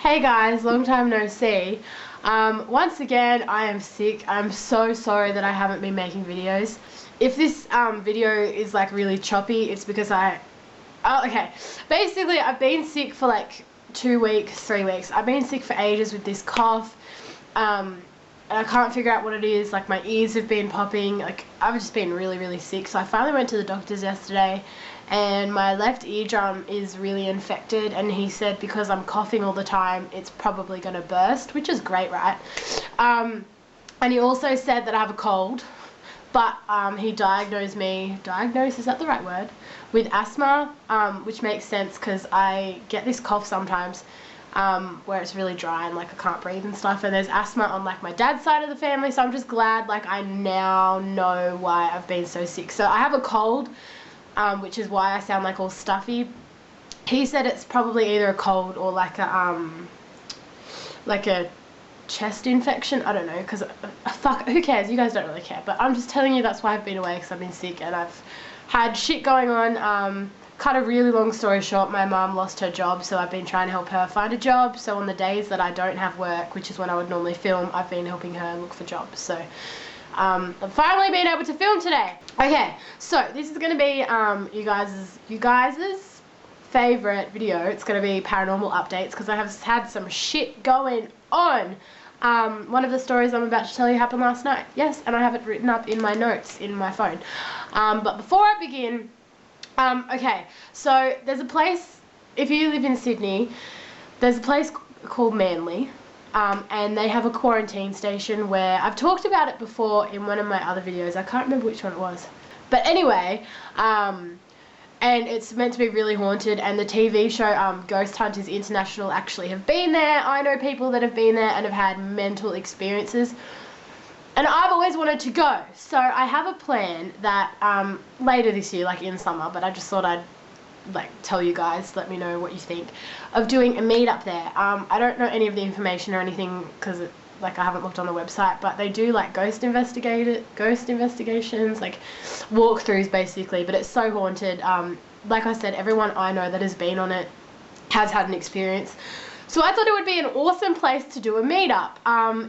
Hey guys, long time no see. Once again, I am sick. I'm so sorry that I haven't been making videos. If this video is like really choppy, it's because okay. Basically, I've been sick for like 2 weeks, 3 weeks. I've been sick for ages with this cough. And I can't figure out what it is. Like my ears have been popping. Like I've just been really sick. So I finally went to the doctor's yesterday, and my left eardrum is really infected, and he said because I'm coughing all the time it's probably going to burst, which is great, right? And he also said that I have a cold, but he diagnosed me, is that the right word, with asthma, which makes sense because I get this cough sometimes where it's really dry and like I can't breathe and stuff, and there's asthma on like my dad's side of the family, so I'm just glad like I now know why I've been so sick. So I have a cold, which is why I sound like all stuffy. He said it's probably either a cold or like a chest infection. I don't know, because fuck, who cares? You guys don't really care, but I'm just telling you that's why I've been away, because I've been sick and I've had shit going on. Cut a really long story short, my mum lost her job, so I've been trying to help her find a job. So on the days that I don't have work, which is when I would normally film, I've been helping her look for jobs. So I've finally been able to film today. Okay, so this is going to be you guys's favorite video. It's going to be paranormal updates, because I have had some shit going on. One of the stories I'm about to tell you happened last night. Yes, and I have it written up in my notes in my phone. But before I begin, okay, so there's a place, if you live in Sydney, there's a place called Manly. And they have a quarantine station where I've talked about it before in one of my other videos. I can't remember which one it was. But anyway, and it's meant to be really haunted, and the TV show Ghost Hunters International actually have been there. I know people that have been there and have had mental experiences, and I've always wanted to go. So I have a plan that later this year, like in summer, but I just thought I'd like tell you guys, let me know what you think, of doing a meetup there. I don't know any of the information or anything because like I haven't looked on the website, but they do like ghost investigations, like walkthroughs basically, but it's so haunted. Like I said, everyone I know that has been on it has had an experience. So I thought it would be an awesome place to do a meetup.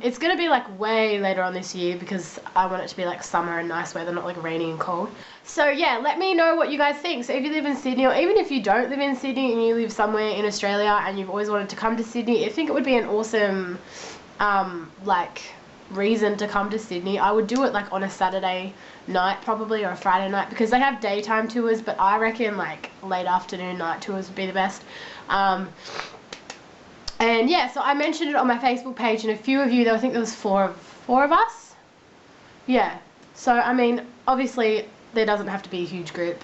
It's going to be like way later on this year because I want it to be like summer and nice weather, not like rainy and cold. So yeah, let me know what you guys think. So if you live in Sydney, or even if you don't live in Sydney and you live somewhere in Australia and you've always wanted to come to Sydney, I think it would be an awesome like reason to come to Sydney. I would do it like on a Saturday night probably, or a Friday night, because they have daytime tours, but I reckon like late afternoon night tours would be the best. And yeah, so I mentioned it on my Facebook page, and a few of you, I think there was four of us. Yeah. So I mean, obviously there doesn't have to be a huge group.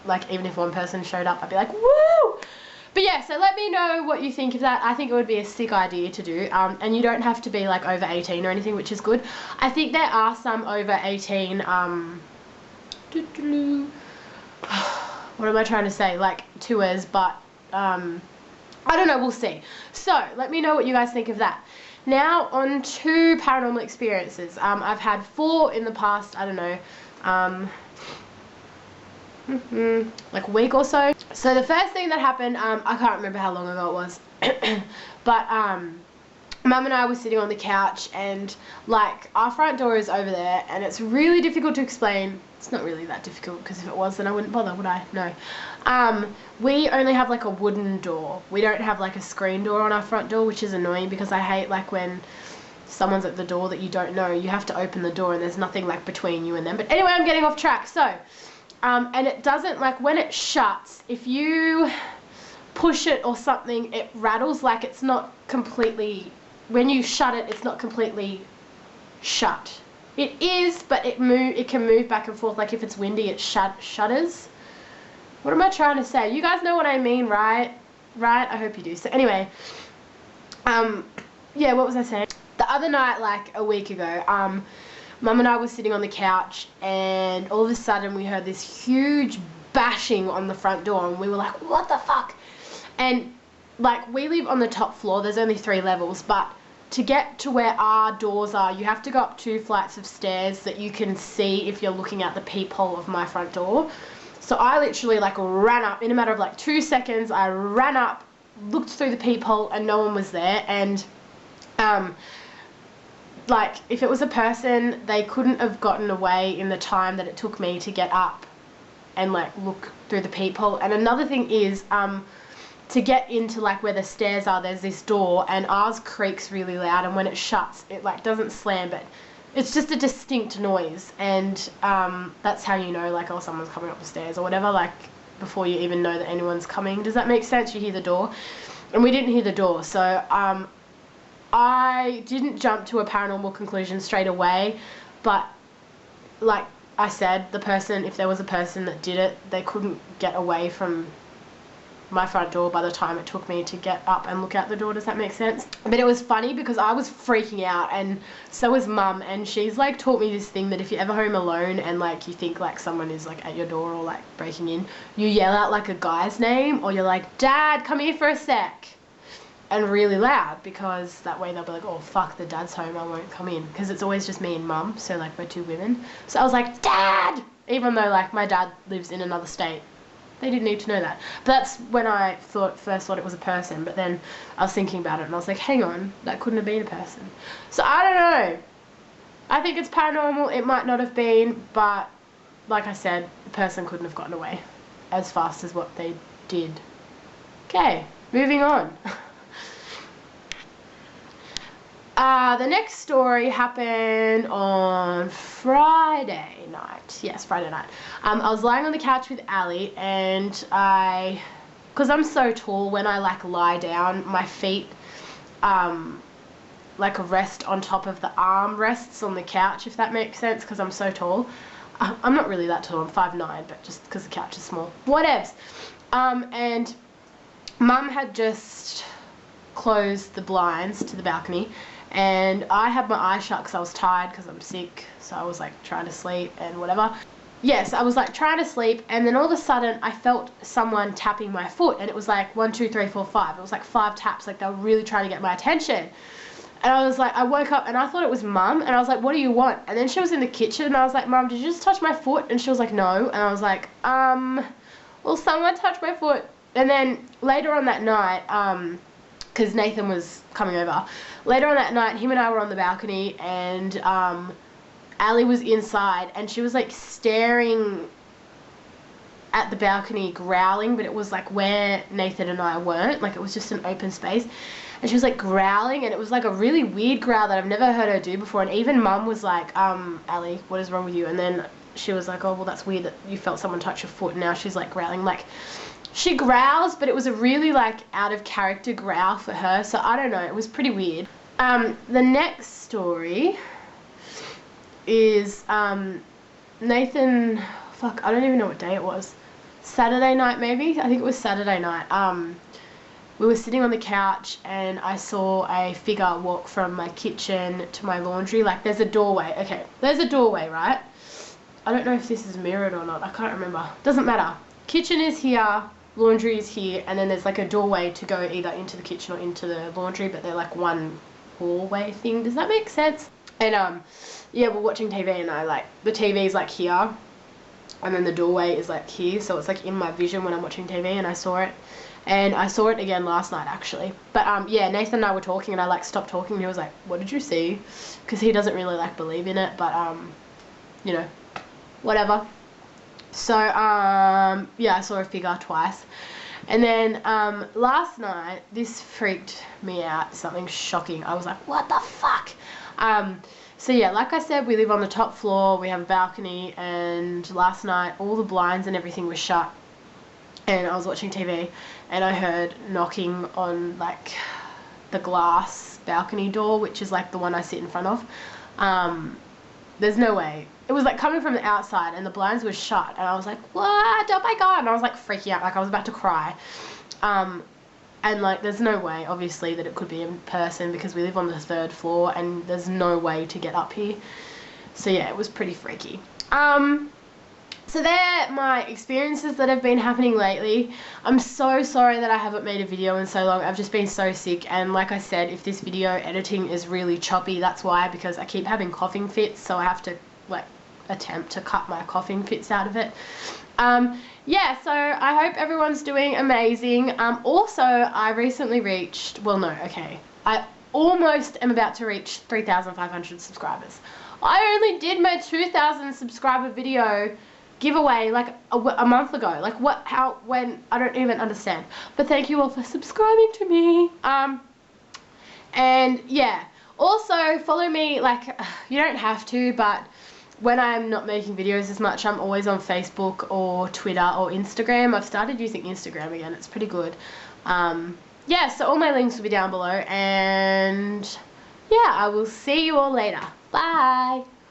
Like even if one person showed up, I'd be like, woo! But yeah, so let me know what you think of that. I think it would be a sick idea to do. And you don't have to be like over 18 or anything, which is good. I think there are some over 18, what am I trying to say? Like tours, but I don't know, we'll see. So let me know what you guys think of that. Now on to paranormal experiences. I've had 4 in the past, I don't know, like a week or so. So the first thing that happened, I can't remember how long ago it was, but Mum and I were sitting on the couch, and like our front door is over there, and it's really difficult to explain. It's not really that difficult, because if it was then I wouldn't bother, would I? No. We only have like a wooden door. We don't have like a screen door on our front door, which is annoying because I hate like when someone's at the door that you don't know. You have to open the door and there's nothing like between you and them. But anyway, I'm getting off track. So and it doesn't, like when it shuts, if you push it or something, it rattles. Like it's not completely, when you shut it, it's not completely shut. It is, but it can move back and forth. Like if it's windy, it shudders. What am I trying to say? You guys know what I mean, right? Right? I hope you do. So anyway, yeah, what was I saying? The other night, like a week ago, Mum and I were sitting on the couch, and all of a sudden we heard this huge bashing on the front door, and we were like, what the fuck? And like we live on the top floor, there's only 3 levels, but to get to where our doors are, you have to go up 2 flights of stairs that you can see if you're looking at the peephole of my front door. So I literally like ran up, in a matter of like 2 seconds, I ran up looked through the peephole and no one was there, and like, if it was a person, they couldn't have gotten away in the time that it took me to get up and like look through the peephole. And another thing is, to get into like where the stairs are, there's this door, and ours creaks really loud, and when it shuts, it like doesn't slam, but it's just a distinct noise, and that's how you know, like, oh, someone's coming up the stairs or whatever, like, before you even know that anyone's coming. Does that make sense? You hear the door, and we didn't hear the door, so I didn't jump to a paranormal conclusion straight away, but like I said, the person, if there was a person that did it, they couldn't get away from my front door by the time it took me to get up and look out the door. Does that make sense? But it was funny because I was freaking out, and so was Mum, and she's like taught me this thing that if you're ever home alone and like you think like someone is like at your door or like breaking in, you yell out like a guy's name, or you're like, "Dad, come here for a sec," and really loud, because that way they'll be like, oh fuck, the dad's home, I won't come in, because it's always just me and Mum, so like we're two women. So I was like, "Dad!" Even though like my dad lives in another state. They didn't need to know that. But that's when I first thought it was a person, but then I was thinking about it and I was like, hang on, that couldn't have been a person. So I don't know. I think it's paranormal. It might not have been, but like I said, the person couldn't have gotten away as fast as what they did. Okay, moving on. The next story happened on Friday night. Yes, Friday night. I was lying on the couch with Ali, and because I'm so tall, when I like lie down, my feet like rest on top of the arm rests on the couch, if that makes sense, because I'm so tall. I'm not really that tall, I'm 5'9", but just because the couch is small. Whatevs. And Mum had just closed the blinds to the balcony, and I had my eyes shut because I was tired because I'm sick, so I was like trying to sleep and whatever. Yes, I was like trying to sleep, and then all of a sudden I felt someone tapping my foot, and it was like 1, 2, 3, 4, 5. It was like 5 taps, like they were really trying to get my attention. And I was like, I woke up and I thought it was Mum, and I was like, what do you want? And then she was in the kitchen, and I was like, Mum, did you just touch my foot? And she was like, no. And I was like, well, someone touched my foot. And then later on that night, because Nathan was coming over. Later on that night, him and I were on the balcony, and Ali was inside, and she was like staring at the balcony, growling, but it was like where Nathan and I weren't, like it was just an open space, and she was like growling, and it was like a really weird growl that I've never heard her do before. And even Mum was like, Ali, what is wrong with you? And then she was like, oh, well, that's weird that you felt someone touch your foot, and now she's like growling. Like, she growls, but it was a really like out of character growl for her, so I don't know, it was pretty weird. The next story is Nathan, fuck, I don't even know what day it was. Saturday night maybe? I think it was Saturday night. We were sitting on the couch, and I saw a figure walk from my kitchen to my laundry. Like, there's a doorway. Okay, there's a doorway, right? I don't know if this is mirrored or not. I can't remember. Doesn't matter. Kitchen is here. Laundry is here, and then there's like a doorway to go either into the kitchen or into the laundry, but they're like one hallway thing. Does that make sense? And yeah, we're watching TV, and I like, the TV's like here, and then the doorway is like here, so it's like in my vision when I'm watching TV, and I saw it. And I saw it again last night actually. But yeah, Nathan and I were talking, and I like stopped talking, and he was like, what did you see? Because he doesn't really like believe in it, but you know, whatever. So yeah, I saw a figure twice. And then last night, this freaked me out, something shocking. I was like, what the fuck? So yeah, like I said, we live on the top floor, we have a balcony, and last night all the blinds and everything was shut, and I was watching TV, and I heard knocking on like the glass balcony door, which is like the one I sit in front of. There's no way. It was like coming from the outside, and the blinds were shut, and I was like, what? Oh my god. And I was like freaking out, like I was about to cry. And like there's no way obviously that it could be in person, because we live on the 3rd floor and there's no way to get up here. So yeah, it was pretty freaky. So they're my experiences that have been happening lately. I'm so sorry that I haven't made a video in so long. I've just been so sick, and like I said, if this video editing is really choppy, that's why, because I keep having coughing fits, so I have to like attempt to cut my coughing fits out of it. Yeah, so I hope everyone's doing amazing. Also, I recently reached, well, no, okay, I almost am about to reach 3,500 subscribers. I only did my 2,000 subscriber video giveaway like a month ago. Like what, how, when, I don't even understand. But thank you all for subscribing to me. And yeah, also follow me, like, you don't have to, but when I'm not making videos as much, I'm always on Facebook or Twitter or Instagram. I've started using Instagram again. It's pretty good. Yeah, so all my links will be down below. And yeah, I will see you all later. Bye.